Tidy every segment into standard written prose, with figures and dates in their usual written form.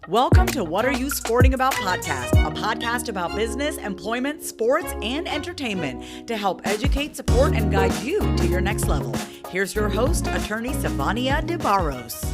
Welcome to What Are You Sporting About podcast, a podcast about business, employment, sports, and entertainment to help educate, support, and guide you to your next level. Here's your host, attorney Stacia DeBarros.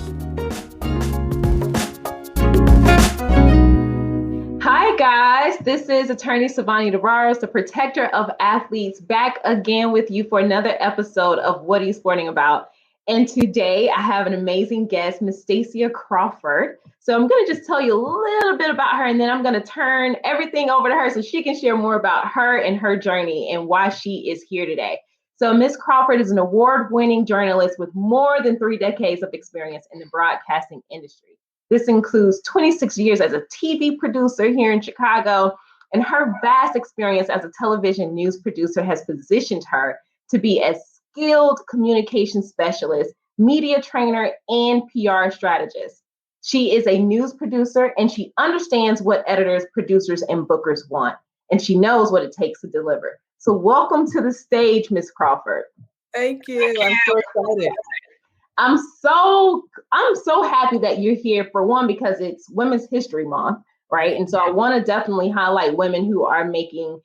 Hi guys, this is attorney Stacia DeBarros, the protector of athletes, back again with you for another episode of What Are You Sporting About? And today I have an amazing guest, Miss Stacia Crawford. So I'm going to just tell you a little bit about her, and then I'm going to turn everything over to her so she can share more about her and her journey and why she is here today. So Miss Crawford is an award-winning journalist with more than 3 decades of experience in the broadcasting industry. This includes 26 years as a TV producer here in Chicago, and her vast experience as a television news producer has positioned her to be a skilled communication specialist, media trainer, and PR strategist. She is a news producer, and she understands what editors, producers, and bookers want, and she knows what it takes to deliver. So welcome to the stage, Miss Crawford. Thank you. I'm so excited. I'm so happy that you're here, for one, because it's Women's History Month, right? And so I want to definitely highlight women who are making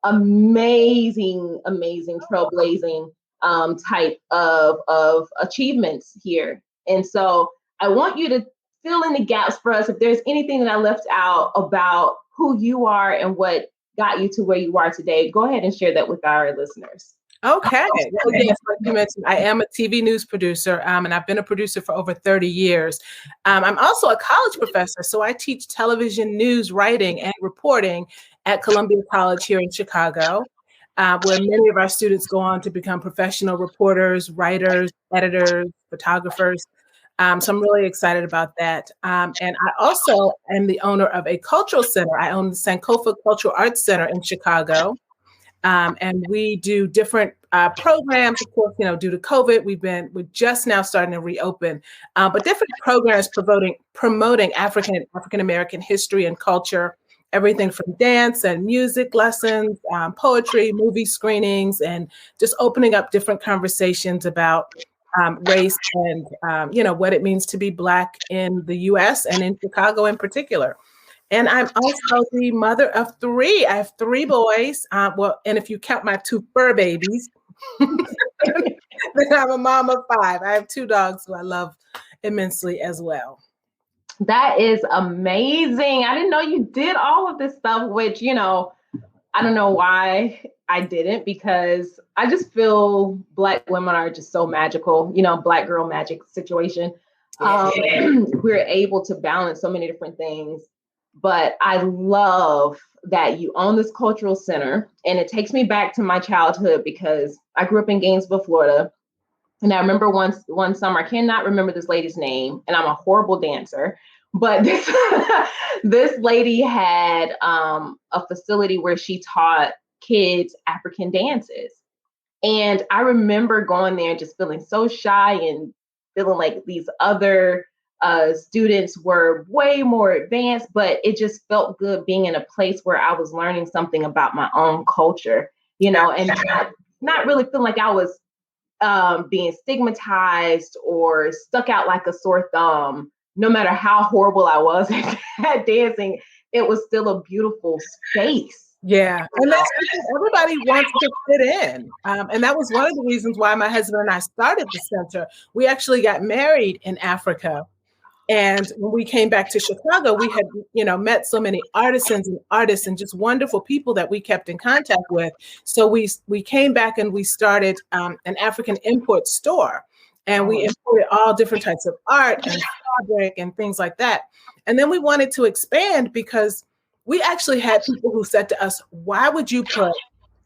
amazing trailblazing type of achievements here. And so I want you to fill in the gaps for us if there's anything that I left out about who you are and what got you to where you are today. Go ahead and share that with our listeners. Okay. Well, yes, like you mentioned, I am a TV news producer, and I've been a producer for over 30 years. I'm also a college professor, so I teach television news writing and reporting at Columbia College here in Chicago, where many of our students go on to become professional reporters, writers, editors, photographers. So I'm really excited about that. And I also am the owner of a cultural center. I own the Sankofa Cultural Arts Center in Chicago. And we do different programs. Of course, due to COVID, we're just now starting to reopen, but different programs promoting African American history and culture, everything from dance and music lessons, poetry, movie screenings, and just opening up different conversations about race and what it means to be Black in the U.S. and in Chicago in particular. And I'm also the mother of 3. I have 3 boys. And if you count my 2 fur babies, then I'm a mom of 5. I have 2 dogs who I love immensely as well. That is amazing. I didn't know you did all of this stuff, which, I don't know why I didn't, because I just feel Black women are just so magical, Black girl magic situation. We're able to balance so many different things. But I love that you own this cultural center, and it takes me back to my childhood because I grew up in Gainesville, Florida. And I remember one summer, I cannot remember this lady's name, and I'm a horrible dancer, but this lady had a facility where she taught kids African dances. And I remember going there and just feeling so shy and feeling like these other students were way more advanced, but it just felt good being in a place where I was learning something about my own culture, and not really feeling like I was being stigmatized or stuck out like a sore thumb. No matter how horrible I was at dancing, it was still a beautiful space. Yeah, and that's because everybody wants to fit in. And that was one of the reasons why my husband and I started the center. We actually got married in Africa. And when we came back to Chicago, we had, met so many artisans and artists and just wonderful people that we kept in contact with. So we came back and we started an African import store, and we imported all different types of art and fabric and things like that. And then we wanted to expand because we actually had people who said to us, "Why would you put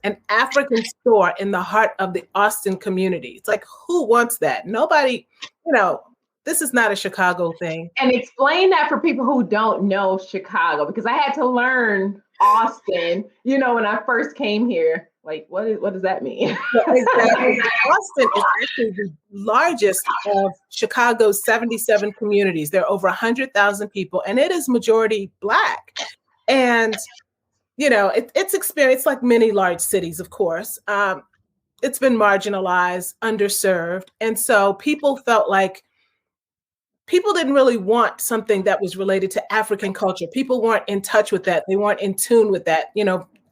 an African store in the heart of the Austin community?" It's like, who wants that? Nobody, this is not a Chicago thing. And explain that for people who don't know Chicago, because I had to learn Austin, when I first came here. Like, what does that mean? Exactly. Austin is actually the largest of Chicago's 77 communities. There are over 100,000 people, and it is majority Black. And, it's experienced like many large cities, of course. It's been marginalized, underserved. And so people felt like people didn't really want something that was related to African culture. People weren't in touch with that. They weren't in tune with that.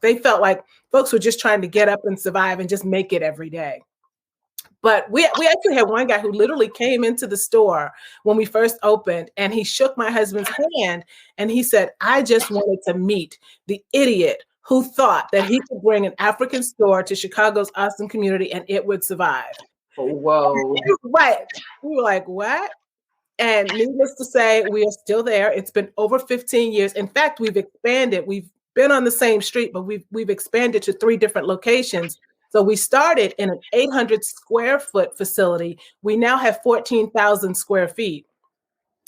They felt like folks were just trying to get up and survive and just make it every day. But we actually had one guy who literally came into the store when we first opened, and he shook my husband's hand and he said, I just wanted to meet the idiot who thought that he could bring an African store to Chicago's awesome community and it would survive. Whoa. Right. We were like, what? And needless to say, we are still there. It's been over 15 years. In fact, we've expanded. We've been on the same street, but we've expanded to 3 different locations. So we started in an 800 square foot facility. We now have 14,000 square feet.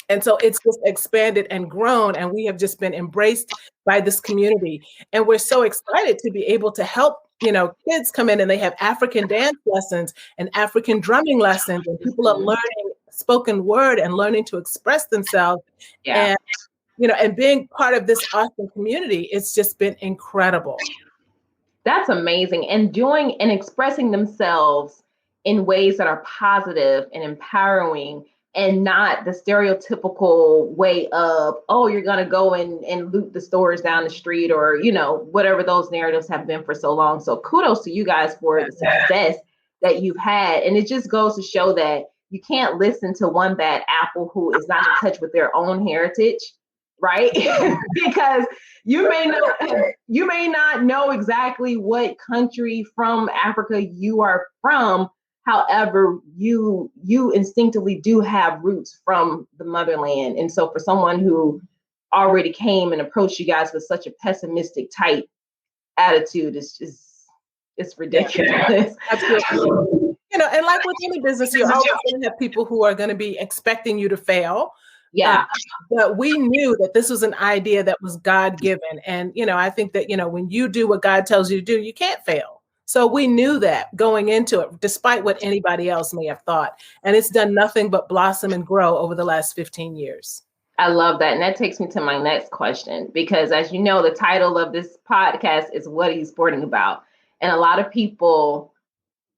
And so it's just expanded and grown, and we have just been embraced by this community. And we're so excited to be able to help, kids come in and they have African dance lessons and African drumming lessons, and people are learning spoken word and learning to express themselves. Yeah. And being part of this awesome community, it's just been incredible. That's amazing. And doing and expressing themselves in ways that are positive and empowering, and not the stereotypical way of, oh, you're going to go and loot the stores down the street, or, whatever those narratives have been for so long. So kudos to you guys for the success that you've had. And it just goes to show that you can't listen to one bad apple who is not in touch with their own heritage, right? Because you may not know exactly what country from Africa you are from. However, you instinctively do have roots from the motherland. And so for someone who already came and approached you guys with such a pessimistic type attitude, it's ridiculous. Absolutely. And like with any business, you're always going to have people who are going to be expecting you to fail. Yeah. But we knew that this was an idea that was God-given. And, I think that, when you do what God tells you to do, you can't fail. So we knew that going into it, despite what anybody else may have thought. And it's done nothing but blossom and grow over the last 15 years. I love that. And that takes me to my next question, because as you know, the title of this podcast is What Are You Sporting About? And a lot of people,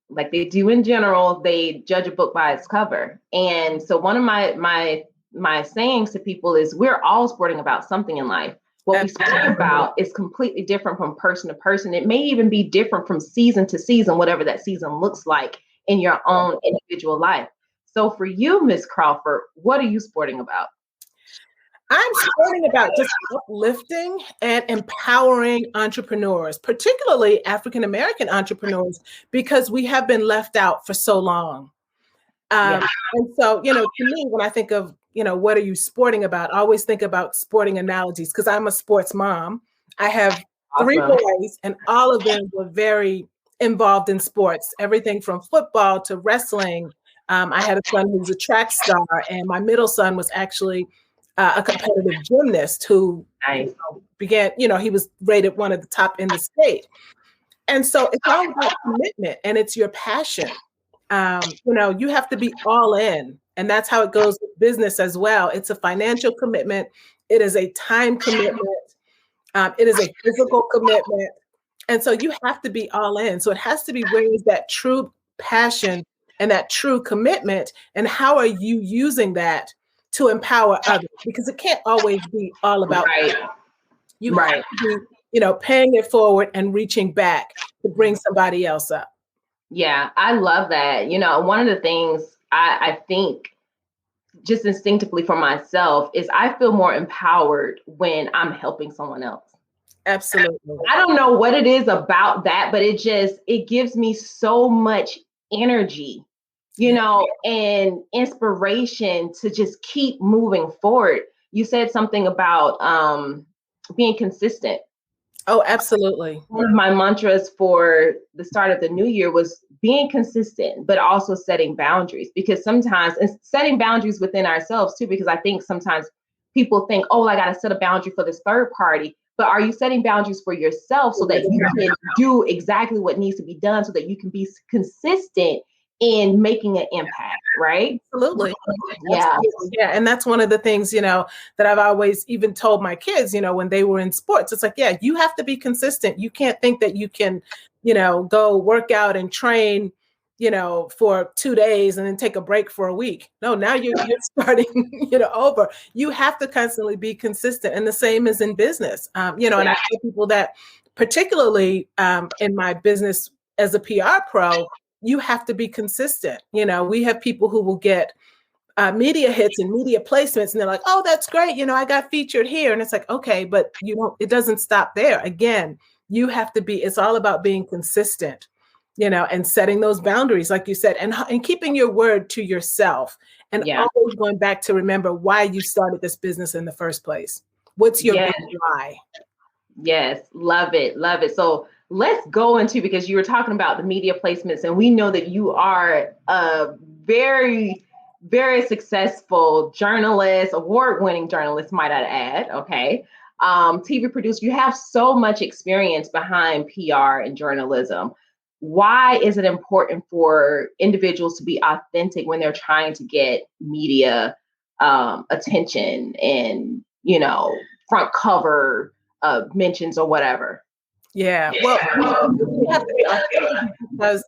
like they do in general, they judge a book by its cover. And so one of my sayings to people is, we're all sporting about something in life. What we sport about is completely different from person to person. It may even be different from season to season, whatever that season looks like in your own individual life. So for you, Ms. Crawford, what are you sporting about? I'm sporting about just uplifting and empowering entrepreneurs, particularly African-American entrepreneurs, because we have been left out for so long. And so, to me, when I think of, what are you sporting about? I always think about sporting analogies, because I'm a sports mom. I have 3 boys, and all of them were very involved in sports, everything from football to wrestling. I had a son who's a track star, and my middle son was actually a competitive gymnast who began, he was rated one of the top in the state. And so it's all about commitment, and it's your passion. You have to be all in. And that's how it goes with business as well. It's a financial commitment. It is a time commitment. It is a physical commitment. And so you have to be all in. So it has to be where is that true passion and that true commitment. And how are you using that to empower others? Because it can't always be all about you. Have to be, paying it forward and reaching back to bring somebody else up. Yeah, I love that. One of the things I think just instinctively for myself is I feel more empowered when I'm helping someone else. Absolutely. I don't know what it is about that, but it gives me so much energy, and inspiration to just keep moving forward. You said something about being consistent. Oh, absolutely. One of my mantras for the start of the new year was being consistent, but also setting boundaries, because sometimes, and setting boundaries within ourselves too, because I think sometimes people think, oh, I got to set a boundary for this third party. But are you setting boundaries for yourself so that you can do exactly what needs to be done, so that you can be consistent in making an impact, right? Absolutely. Yeah. Absolutely. Yeah. And that's one of the things, that I've always even told my kids, when they were in sports, it's like, yeah, you have to be consistent. You can't think that you can, go work out and train, for 2 days and then take a break for a week. No, now you're starting, over. You have to constantly be consistent. And the same is in business. And I tell people that particularly in my business as a PR pro, you have to be consistent. We have people who will get media hits and media placements, and they're like, oh, that's great. I got featured here. And it's like, okay, but it doesn't stop there. Again, you have to it's all about being consistent, and setting those boundaries, like you said, and keeping your word to yourself, and always going back to remember why you started this business in the first place. What's your big why? Yes. Love it. Love it. So let's go into, because you were talking about the media placements, and we know that you are a very, very successful journalist, award-winning journalist, might I add. Okay. TV producer. You have so much experience behind PR and journalism. Why is it important for individuals to be authentic when they're trying to get media attention and, front cover mentions or whatever? Yeah. Well, you have to be authentic because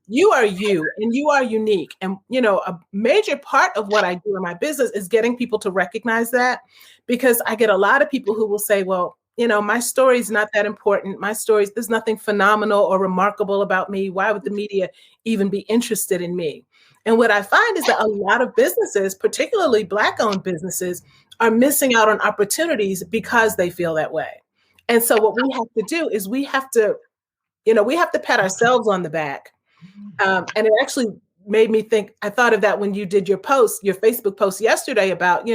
you are you and you are unique. And, a major part of what I do in my business is getting people to recognize that, because I get a lot of people who will say, well, my story is not that important. There's nothing phenomenal or remarkable about me. Why would the media even be interested in me? And what I find is that a lot of businesses, particularly Black-owned businesses, are missing out on opportunities because they feel that way. And so what we have to do is we have to pat ourselves on the back. And it actually made me think, I thought of that when you did your Facebook post yesterday about,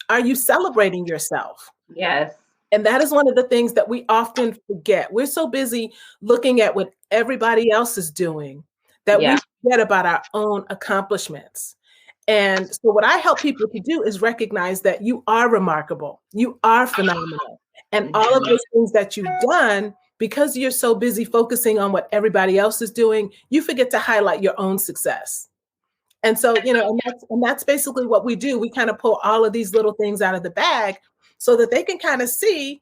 are you celebrating yourself? Yes. And that is one of the things that we often forget. We're so busy looking at what everybody else is doing that we forget about our own accomplishments. And so what I help people to do is recognize that you are remarkable. You are phenomenal. And all of those things that you've done, because you're so busy focusing on what everybody else is doing, you forget to highlight your own success. And so, and that's basically what we do. We kind of pull all of these little things out of the bag so that they can kind of see,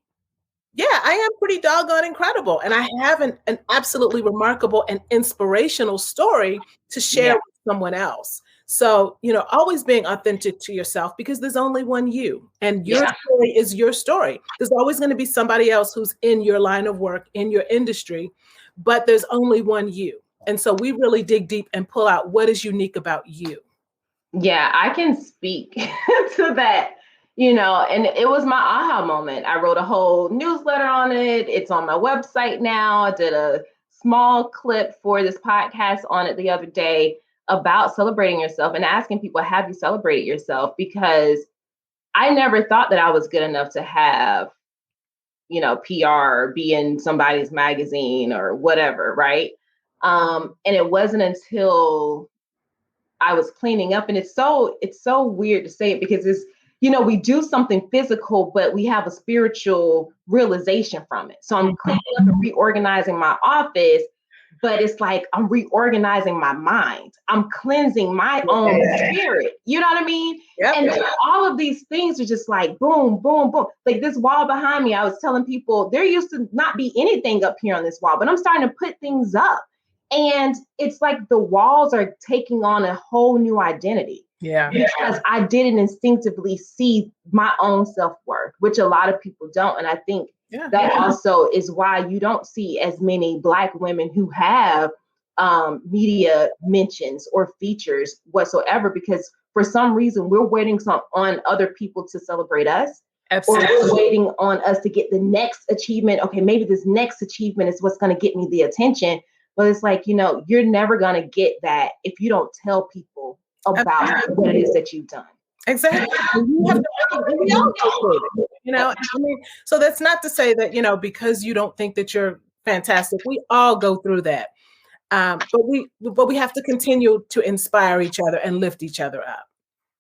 I am pretty doggone incredible. And I have an absolutely remarkable and inspirational story to share with someone else. So, always being authentic to yourself, because there's only one you, and your story is your story. There's always going to be somebody else who's in your line of work, in your industry, but there's only one you. And so we really dig deep and pull out what is unique about you. Yeah, I can speak to that, and it was my aha moment. I wrote a whole newsletter on it. It's on my website now. I did a small clip for this podcast on it the other day about celebrating yourself and asking people, have you celebrated yourself? Because I never thought that I was good enough to have, PR, be in somebody's magazine or whatever, right? And it wasn't until I was cleaning up, and it's so weird to say it, because it's, we do something physical, but we have a spiritual realization from it. So I'm cleaning up and reorganizing my office, but it's like I'm reorganizing my mind. I'm cleansing my own spirit. You know what I mean? Yep. And all of these things are just like boom, boom, boom. Like this wall behind me, I was telling people there used to not be anything up here on this wall, but I'm starting to put things up. And it's like the walls are taking on a whole new identity. Yeah. Because I didn't instinctively see my own self-worth, which a lot of people don't. And I think that also is why you don't see as many Black women who have media mentions or features whatsoever, because for some reason we're waiting on other people to celebrate us. Absolutely. Or we're waiting on us to get the next achievement. Okay, maybe this next achievement is what's going to get me the attention. But it's like, you're never going to get that if you don't tell people about what it is that you've done. Exactly. You have to, so that's not to say that, because you don't think that you're fantastic. We all go through that. But we have to continue to inspire each other and lift each other up.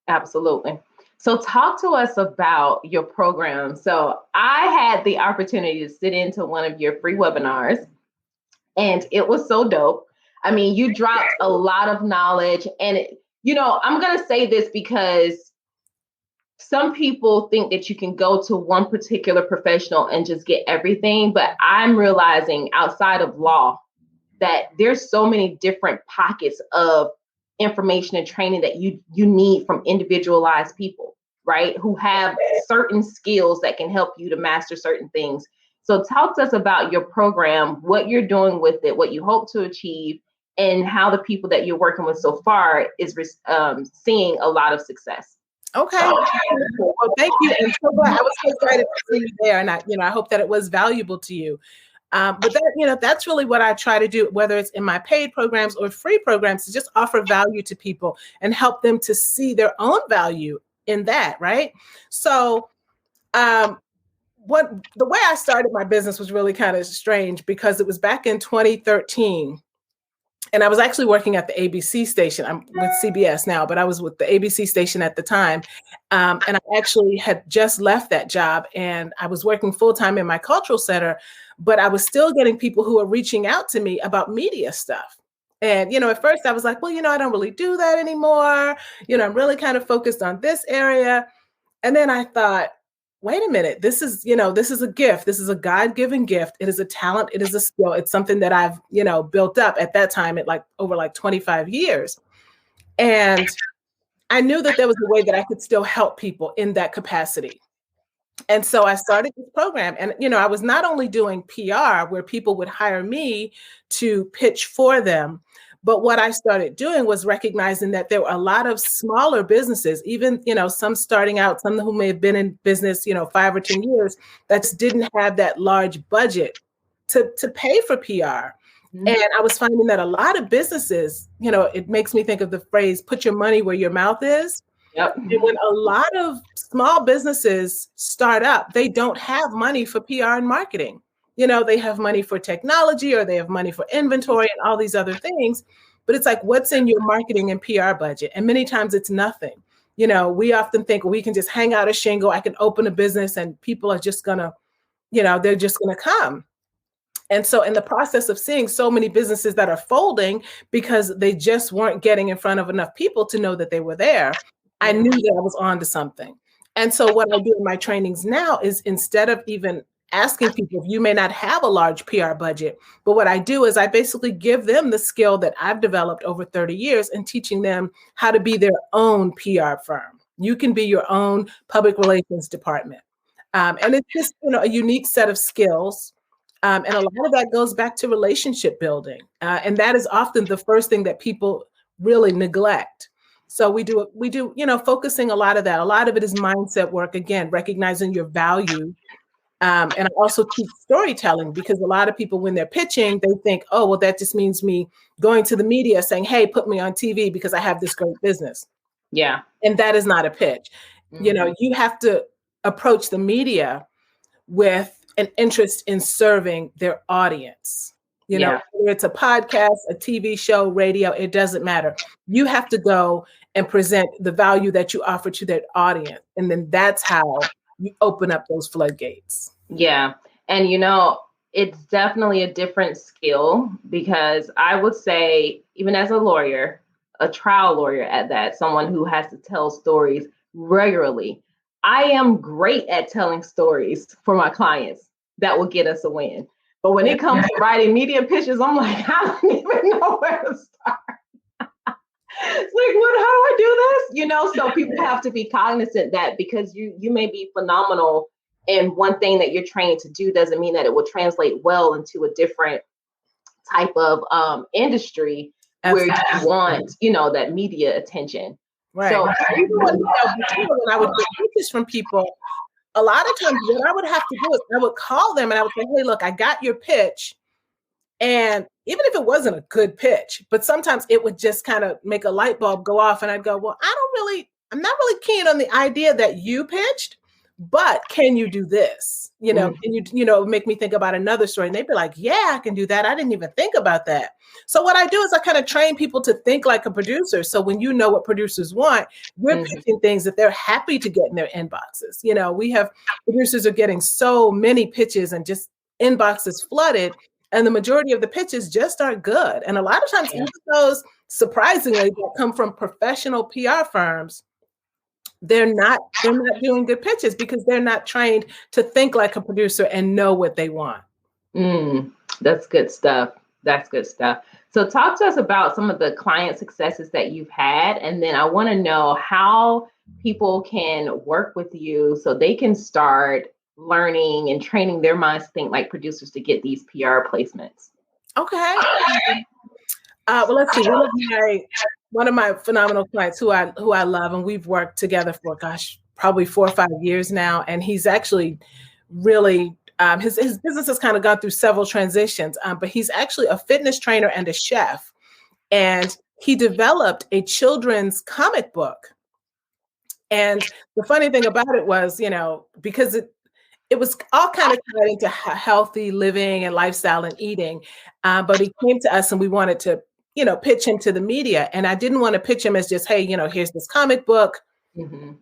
Absolutely. So talk to us about your program. So I had the opportunity to sit into one of your free webinars, and it was so dope. I mean, you dropped a lot of knowledge, and I'm going to say this because some people think that you can go to one particular professional and just get everything. But I'm realizing outside of law, that there's so many different pockets of information and training that you need from individualized people, right? Who have certain skills that can help you to master certain things. So talk to us about your program, what you're doing with it, what you hope to achieve, and how the people that you're working with so far is seeing a lot of success. Okay. Well, thank you. And so glad. I was so excited to see you there. And I hope that it was valuable to you. But that, that's really what I try to do, whether it's in my paid programs or free programs, to just offer value to people and help them to see their own value in that. Right. So, the way I started my business was really kind of strange, because it was back in 2013. And I was actually working at the ABC station. I'm with CBS now, but I was with the ABC station at the time. And I actually had just left that job, and I was working full-time in my cultural center, but I was still getting people who were reaching out to me about media stuff. And, at first I was like, well, I don't really do that anymore. I'm really kind of focused on this area. And then I thought, wait a minute, this is a gift. This is a God-given gift. It is a talent. It is a skill. It's something that I've, built up at that time at over 25 years. And I knew that there was a way that I could still help people in that capacity. And so I started this program, and, I was not only doing PR where people would hire me to pitch for them, but what I started doing was recognizing that there were a lot of smaller businesses, even, some starting out, some who may have been in business, 5 or 10 years, that just didn't have that large budget to pay for PR. Mm-hmm. And I was finding that a lot of businesses, it makes me think of the phrase, put your money where your mouth is. Yep. And when a lot of small businesses start up, they don't have money for PR and marketing. They have money for technology, or they have money for inventory and all these other things. But it's like, what's in your marketing and PR budget? And many times it's nothing. We often think, well, we can just hang out a shingle. I can open a business and people are just going to, they're just going to come. And so in the process of seeing so many businesses that are folding because they just weren't getting in front of enough people to know that they were there, I knew that I was onto something. And so what I do in my trainings now is, instead of even asking people, if you may not have a large PR budget, but what I do is I basically give them the skill that I've developed over 30 years and teaching them how to be their own PR firm. You can be your own public relations department. And it's just, a unique set of skills. And a lot of that goes back to relationship building. And that is often the first thing that people really neglect. So we do, focusing a lot of that. A lot of it is mindset work, again, recognizing your value. And I also teach storytelling, because a lot of people, when they're pitching, they think, oh, well, that just means me going to the media saying, hey, put me on TV because I have this great business. Yeah. And that is not a pitch. Mm-hmm. You have to approach the media with an interest in serving their audience. Whether it's a podcast, a TV show, radio, it doesn't matter. You have to go and present the value that you offer to that audience. And then that's how you open up those floodgates. Yeah. And, it's definitely a different skill, because I would say, even as a lawyer, a trial lawyer at that, someone who has to tell stories regularly, I am great at telling stories for my clients that will get us a win. But when it comes to writing media pitches, I'm like, I don't even know where to start. It's like, how do I do this? So people have to be cognizant that because you may be phenomenal in one thing that you're trained to do doesn't mean that it will translate well into a different type of industry. Absolutely. Where you want, that media attention. Right. So even when I would get pitches from people, a lot of times what I would have to do is I would call them and I would say, hey, look, I got your pitch. And even if it wasn't a good pitch, but sometimes it would just kind of make a light bulb go off. And I'd go, well, I'm not really keen on the idea that you pitched, but can you do this? Can you, make me think about another story? And they'd be like, yeah, I can do that. I didn't even think about that. So what I do is I kind of train people to think like a producer. So when you know what producers want, we're pitching things that they're happy to get in their inboxes. We have producers are getting so many pitches and just inboxes flooded. And the majority of the pitches just aren't good. And a lot of times, even those, surprisingly, that come from professional PR firms, they're not doing good pitches because they're not trained to think like a producer and know what they want. That's good stuff. That's good stuff. So talk to us about some of the client successes that you've had. And then I want to know how people can work with you so they can start learning and training their minds to think like producers to get these PR placements. Okay. Well, let's see. One of my phenomenal clients who I love, and we've worked together for, probably 4 or 5 years now. And he's actually really, his business has kind of gone through several transitions, but he's actually a fitness trainer and a chef. And he developed a children's comic book. And the funny thing about it was, because it was all kind of tied into healthy living and lifestyle and eating. But he came to us and we wanted to, pitch him to the media. And I didn't want to pitch him as just, hey, here's this comic book, put him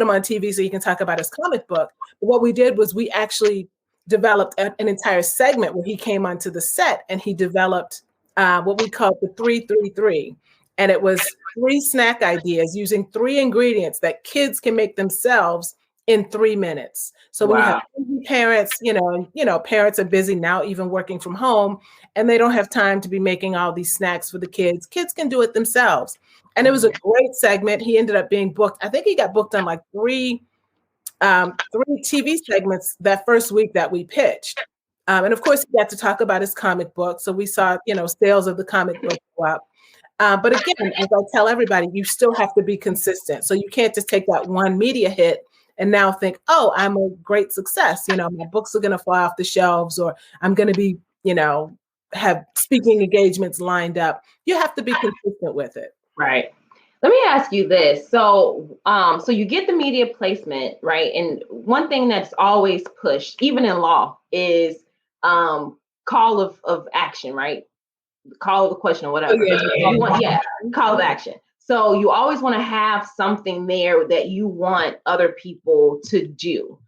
on TV so you can talk about his comic book. But what we did was we actually developed an entire segment where he came onto the set and he developed what we called the 3-3-3. And it was 3 snack ideas using 3 ingredients that kids can make themselves in 3 minutes. So when you have parents, parents are busy now, even working from home, and they don't have time to be making all these snacks for the kids. Kids can do it themselves. And it was a great segment. He ended up being booked. I think he got booked on like 3 TV segments that first week that we pitched. And of course, he got to talk about his comic book. So we saw, sales of the comic book go up. But again, as I tell everybody, you still have to be consistent. So you can't just take that one media hit and now think, oh, I'm a great success. My books are going to fly off the shelves, or I'm going to be, have speaking engagements lined up. You have to be consistent with it. Right. Let me ask you this. So, so you get the media placement, right? And one thing that's always pushed, even in law, is call of action, right? Call of the question or whatever. Call of action. So you always want to have something there that you want other people to do.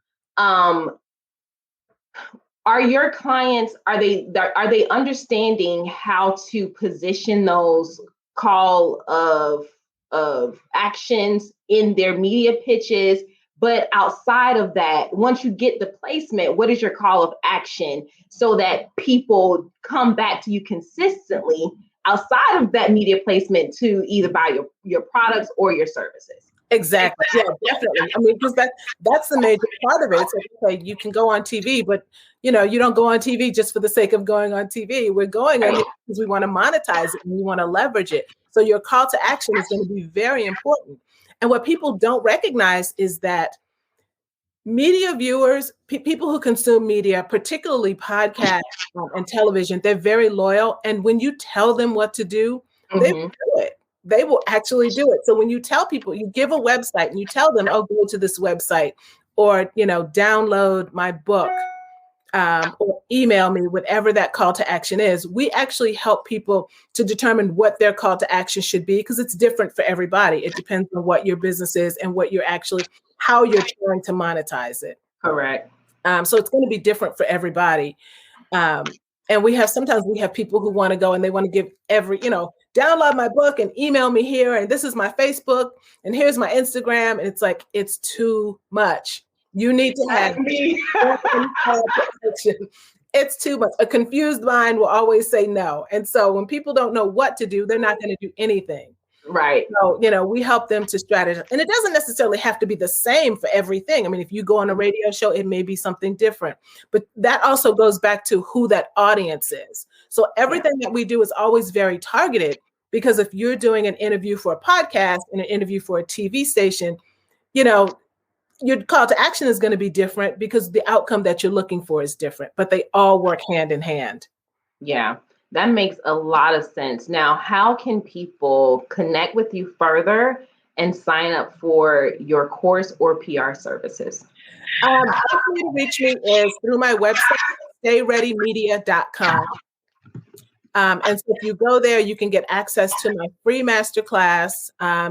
Are your clients, are they understanding how to position those call of actions in their media pitches? But outside of that, once you get the placement, what is your call of action so that people come back to you consistently outside of that media placement to either buy your products or your services? Exactly. Yeah, definitely. I mean, because that's the major part of it. It's like, okay, you can go on TV, but you don't go on TV just for the sake of going on TV. We're going on it because we want to monetize it and we want to leverage it. So your call to action is going to be very important. And what people don't recognize is that media viewers, people who consume media, particularly podcasts and television, they're very loyal. And when you tell them what to do, they will do it. They will actually do it. So when you tell people, you give a website and you tell them, oh, go to this website, or, download my book, or email me, whatever that call to action is. We actually help people to determine what their call to action should be, because it's different for everybody. It depends on what your business is and what you're actually, how you're trying to monetize it. Correct. So it's going to be different for everybody. And sometimes we have people who want to go and they want to give download my book and email me here. And this is my Facebook and here's my Instagram. And it's like, it's too much. You need to have it's too much. A confused mind will always say no. And so when people don't know what to do, they're not going to do anything. Right. So, we help them to strategize. And it doesn't necessarily have to be the same for everything. I mean, if you go on a radio show, it may be something different. But that also goes back to who that audience is. So everything that we do is always very targeted, because if you're doing an interview for a podcast and an interview for a TV station, your call to action is going to be different because the outcome that you're looking for is different, but they all work hand in hand. Yeah. That makes a lot of sense. Now, how can people connect with you further and sign up for your course or PR services? The best way to reach me is through my website, stayreadymedia.com. And so if you go there, you can get access to my free masterclass.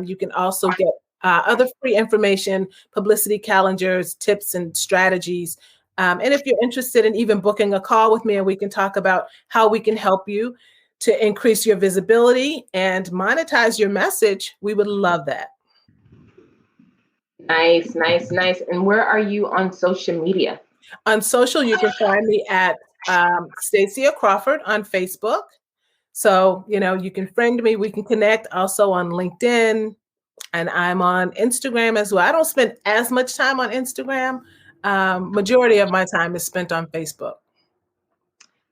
You can also get other free information, publicity calendars, tips and strategies. And if you're interested in even booking a call with me, and we can talk about how we can help you to increase your visibility and monetize your message, we would love that. Nice. And where are you on social media? On social, you can find me at Stacia Crawford on Facebook. So, you can friend me. We can connect also on LinkedIn, and I'm on Instagram as well. I don't spend as much time on Instagram. Majority of my time is spent on Facebook.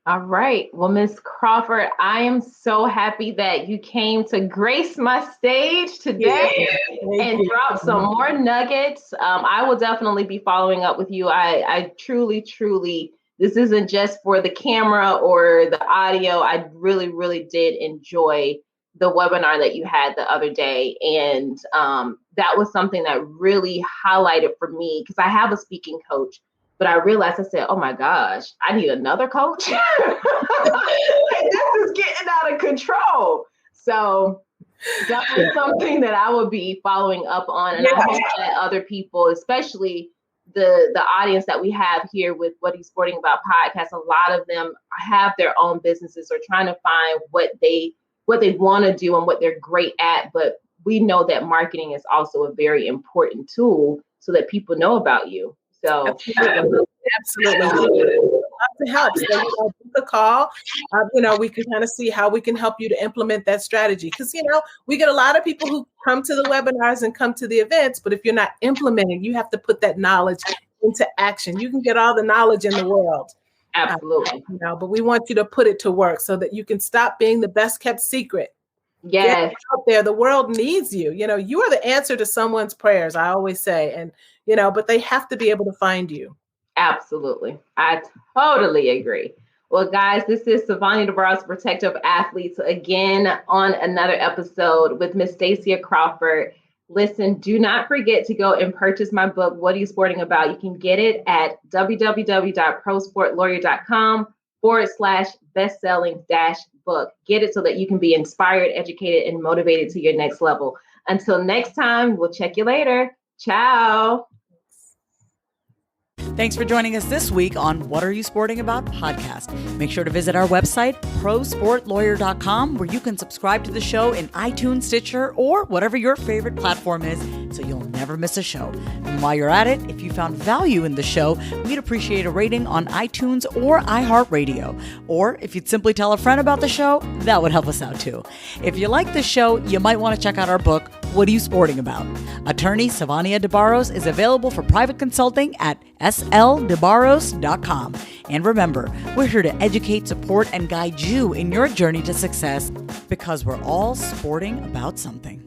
All right. Well, Ms. Crawford, I am so happy that you came to grace my stage today and drop some more nuggets. I will definitely be following up with you. I truly, this isn't just for the camera or the audio. I really, really did enjoy the webinar that you had the other day. And that was something that really highlighted for me, because I have a speaking coach. But I realized, I said, oh my gosh, I need another coach. This is getting out of control. So definitely something that I will be following up on. And I hope that other people, especially the audience that we have here with What Are You Sporting About podcast, a lot of them have their own businesses or trying to find what they want to do and what they're great at. But we know that marketing is also a very important tool so that people know about you. So absolutely. Love to help. So book a call. We can kind of see how we can help you to implement that strategy. Because we get a lot of people who come to the webinars and come to the events, but if you're not implementing, you have to put that knowledge into action. You can get all the knowledge in the world. Absolutely. But we want you to put it to work so that you can stop being the best kept secret. Yes. Get out there. The world needs you. You are the answer to someone's prayers, I always say. And, but they have to be able to find you. Absolutely. I totally agree. Well, guys, this is Savani DeBarros, Protective Athletes, again on another episode with Miss Stacia Crawford. Listen, do not forget to go and purchase my book, What Are You Sporting About? You can get it at www.prosportlawyer.com/bestselling-book. Get it so that you can be inspired, educated, and motivated to your next level. Until next time, we'll check you later. Ciao. Thanks for joining us this week on What Are You Sporting About podcast. Make sure to visit our website, prosportlawyer.com, where you can subscribe to the show in iTunes, Stitcher, or whatever your favorite platform is, so you'll never miss a show. And while you're at it, if you found value in the show, we'd appreciate a rating on iTunes or iHeartRadio. Or if you'd simply tell a friend about the show, that would help us out too. If you like the show, you might want to check out our book, What Are You Sporting About? Attorney Savani DeBarros is available for private consulting at sldebarros.com. And remember, we're here to educate, support, and guide you in your journey to success, because we're all sporting about something.